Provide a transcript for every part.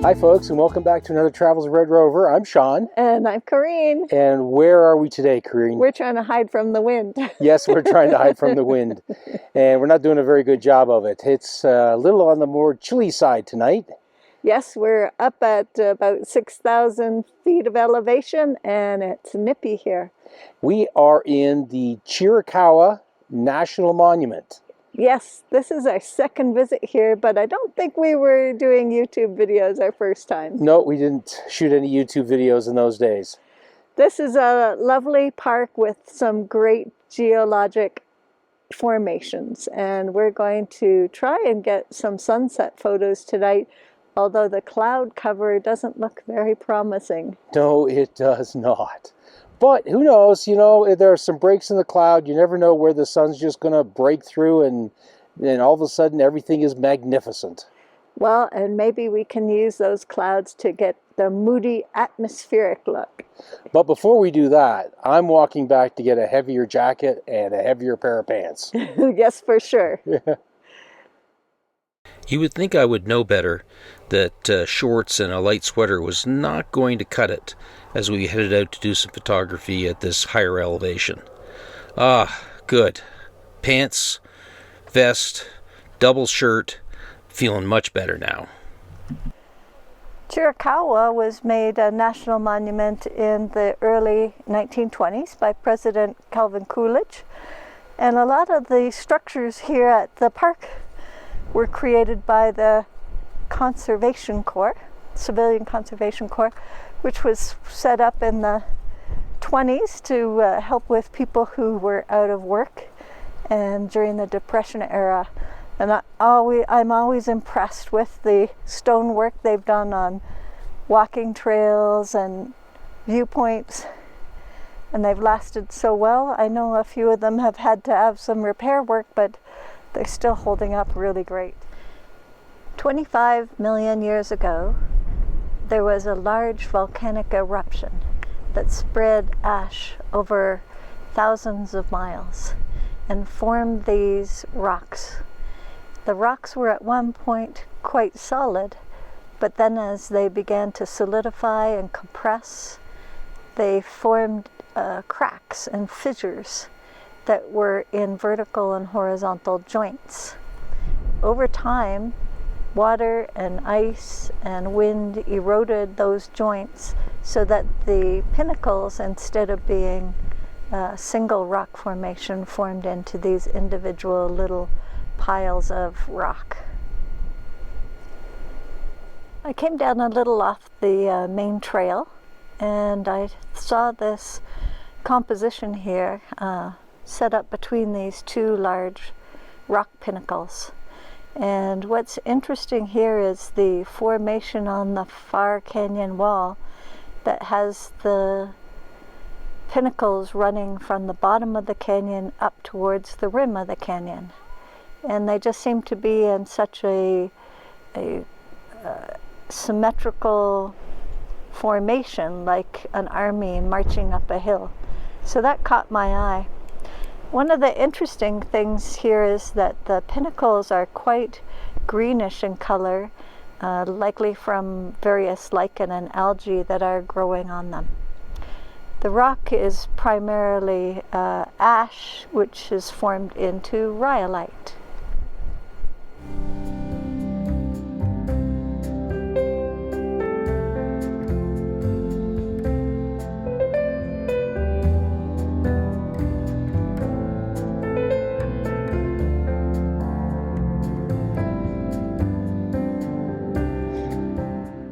Hi folks, and welcome back to another Travels of Red Rover. I'm Shawn. And I'm Corinne. And where are we today, Corinne? We're trying to hide from the wind. Yes, we're trying to hide from the wind. And we're not doing a very good job of it. It's a little on the more chilly side tonight. Yes, we're up at about 6,000 feet of elevation, and it's nippy here. We are in the Chiricahua National Monument. Yes, this is our second visit here, but I don't think we were doing YouTube videos our first time. No, we didn't shoot any YouTube videos in those days. This is a lovely park with some great geologic formations, and we're going to try and get some sunset photos tonight, although the cloud cover doesn't look very promising. No, it does not. But who knows, you know, there are some breaks in the cloud. You never know where the sun's just going to break through and then all of a sudden everything is magnificent. Well, and maybe we can use those clouds to get the moody atmospheric look. But before we do that, I'm walking back to get a heavier jacket and a heavier pair of pants. Yes, for sure. You would think I would know better that shorts and a light sweater was not going to cut it as we headed out to do some photography at this higher elevation. Ah, good. Pants, vest, double shirt, feeling much better now. Chiricahua was made a national monument in the early 1920s by President Calvin Coolidge, and a lot of the structures here at the park were created by the Conservation Corps, Civilian Conservation Corps, which was set up in the 20s to help with people who were out of work and during the Depression era. And I'm always impressed with the stonework they've done on walking trails and viewpoints, and they've lasted so well. I know a few of them have had to have some repair work, but they're still holding up really great. 25 million years ago, there was a large volcanic eruption that spread ash over thousands of miles and formed these rocks. The rocks were at one point quite solid, but then as they began to solidify and compress, they formed cracks and fissures that were in vertical and horizontal joints. Over time, water and ice and wind eroded those joints so that the pinnacles, instead of being a single rock formation, formed into these individual little piles of rock. I came down a little off the main trail, and I saw this composition here set up between these two large rock pinnacles. And what's interesting here is the formation on the far canyon wall that has the pinnacles running from the bottom of the canyon up towards the rim of the canyon. And they just seem to be in such a symmetrical formation, like an army marching up a hill. So that caught my eye. One of the interesting things here is that the pinnacles are quite greenish in color, likely from various lichen and algae that are growing on them. The rock is primarily ash, which is formed into rhyolite.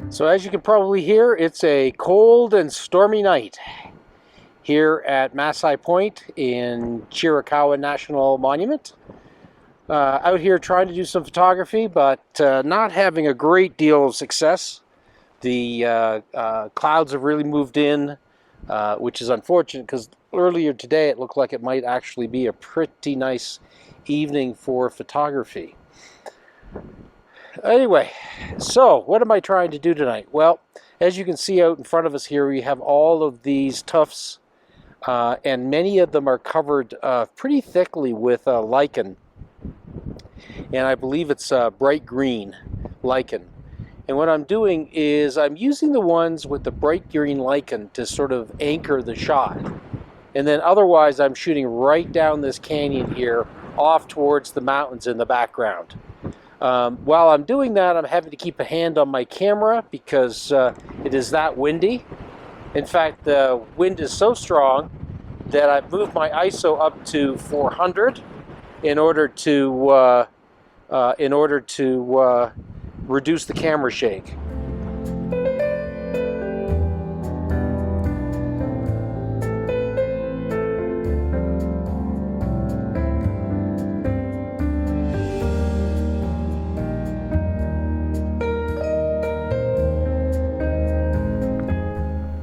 So as you can probably hear, it's a cold and stormy night here at Massai Point in Chiricahua National Monument. Out here trying to do some photography, but not having a great deal of success. The clouds have really moved in, which is unfortunate because earlier today it looked like it might actually be a pretty nice evening for photography. Anyway, so what am I trying to do tonight? Well, as you can see out in front of us here, we have all of these tufts, and many of them are covered pretty thickly with lichen. And I believe it's bright green lichen. And what I'm doing is I'm using the ones with the bright green lichen to sort of anchor the shot. And then otherwise I'm shooting right down this canyon here off towards the mountains in the background. While I'm doing that, I'm having to keep a hand on my camera because it is that windy. In fact, the wind is so strong that I've moved my ISO up to 400 in order to reduce the camera shake.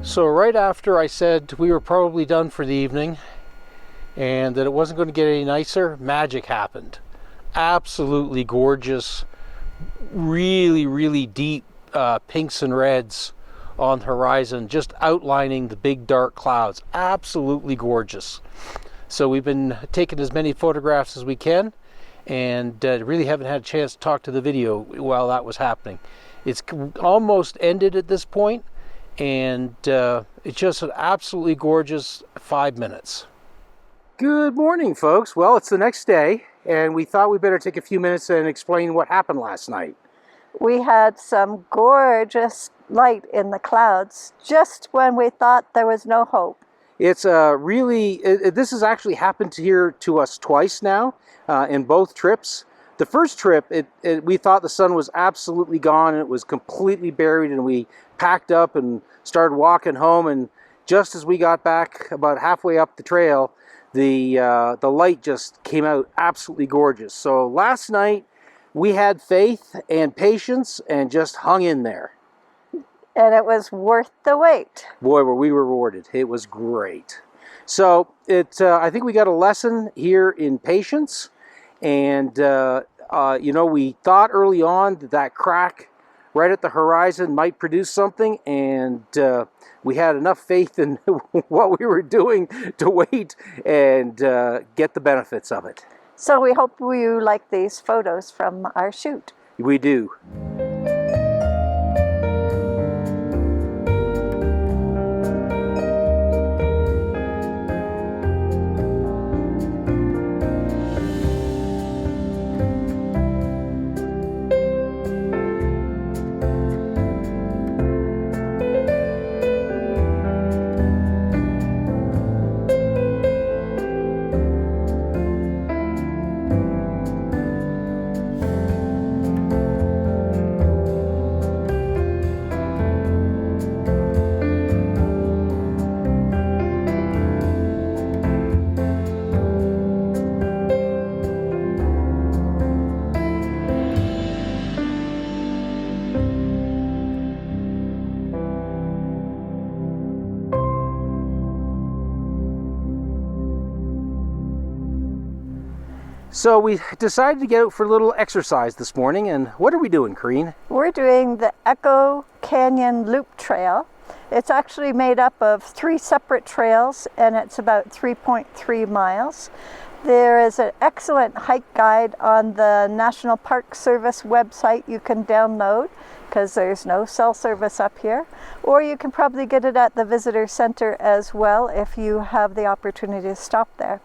So right after I said we were probably done for the evening and that it wasn't going to get any nicer, magic happened. Absolutely gorgeous, really, really deep pinks and reds on the horizon, just outlining the big dark clouds. Absolutely gorgeous. So we've been taking as many photographs as we can, and really haven't had a chance to talk to the video while that was happening. It's almost ended at this point, and it's just an absolutely gorgeous 5 minutes. Good morning, folks. Well, it's the next day, and we thought we better take a few minutes and explain what happened last night. We had some gorgeous light in the clouds just when we thought there was no hope. It's really, this has actually happened to us twice now in both trips. The first trip, we thought the sun was absolutely gone and it was completely buried, and we packed up and started walking home, and just as we got back about halfway up the trail, the light just came out absolutely gorgeous. So last night we had faith and patience and just hung in there. And it was worth the wait. Boy, were we rewarded. It was great. So I think we got a lesson here in patience. And, you know, we thought early on that crack right at the horizon might produce something. And we had enough faith in what we were doing to wait and get the benefits of it. So we hope you like these photos from our shoot. We do. So we decided to get out for a little exercise this morning, and what are we doing, Corinne? We're doing the Echo Canyon Loop Trail. It's actually made up of 3 separate trails, and it's about 3.3 miles. There is an excellent hike guide on the National Park Service website you can download, because there's no cell service up here, or you can probably get it at the visitor center as well if you have the opportunity to stop there.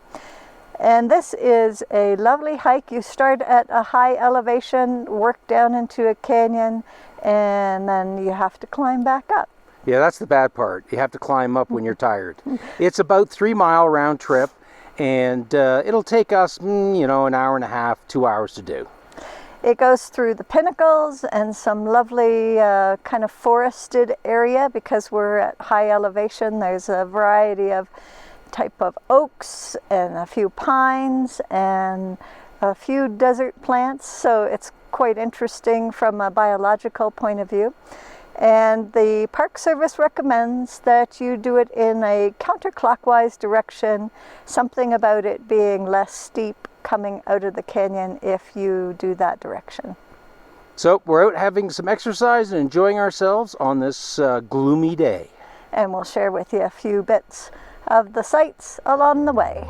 And this is a lovely hike. You start at a high elevation, work down into a canyon, and then you have to climb back up. Yeah, that's the bad part. You have to climb up when you're tired. It's about 3 mile round trip, and it'll take us, you know, an hour and a half, 2 hours to do. It goes through the pinnacles and some lovely kind of forested area, because we're at high elevation. There's a variety of type of oaks and a few pines and a few desert plants, so it's quite interesting from a biological point of view. And the Park Service recommends that you do it in a counterclockwise direction, something about it being less steep coming out of the canyon if you do that direction. So we're out having some exercise and enjoying ourselves on this gloomy day. And we'll share with you a few bits of the sights along the way.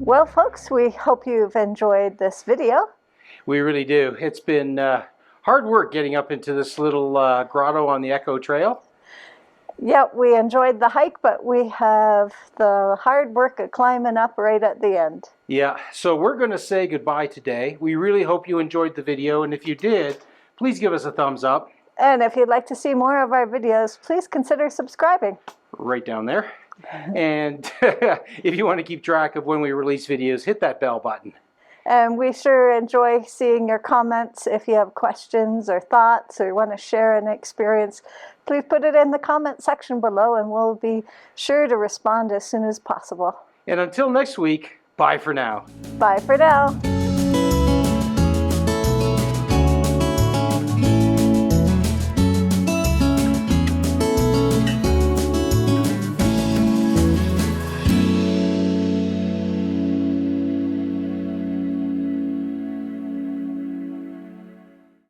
Well, folks, we hope you've enjoyed this video. We really do. It's been hard work getting up into this little grotto on the Echo Trail. Yeah, we enjoyed the hike, but we have the hard work of climbing up right at the end. Yeah, so we're going to say goodbye today. We really hope you enjoyed the video, and if you did, please give us a thumbs up. And if you'd like to see more of our videos, please consider subscribing. Right down there. And if you want to keep track of when we release videos, hit that bell button. And we sure enjoy seeing your comments. If you have questions or thoughts or want to share an experience, please put it in the comment section below and we'll be sure to respond as soon as possible. And until next week, bye for now. Bye for now.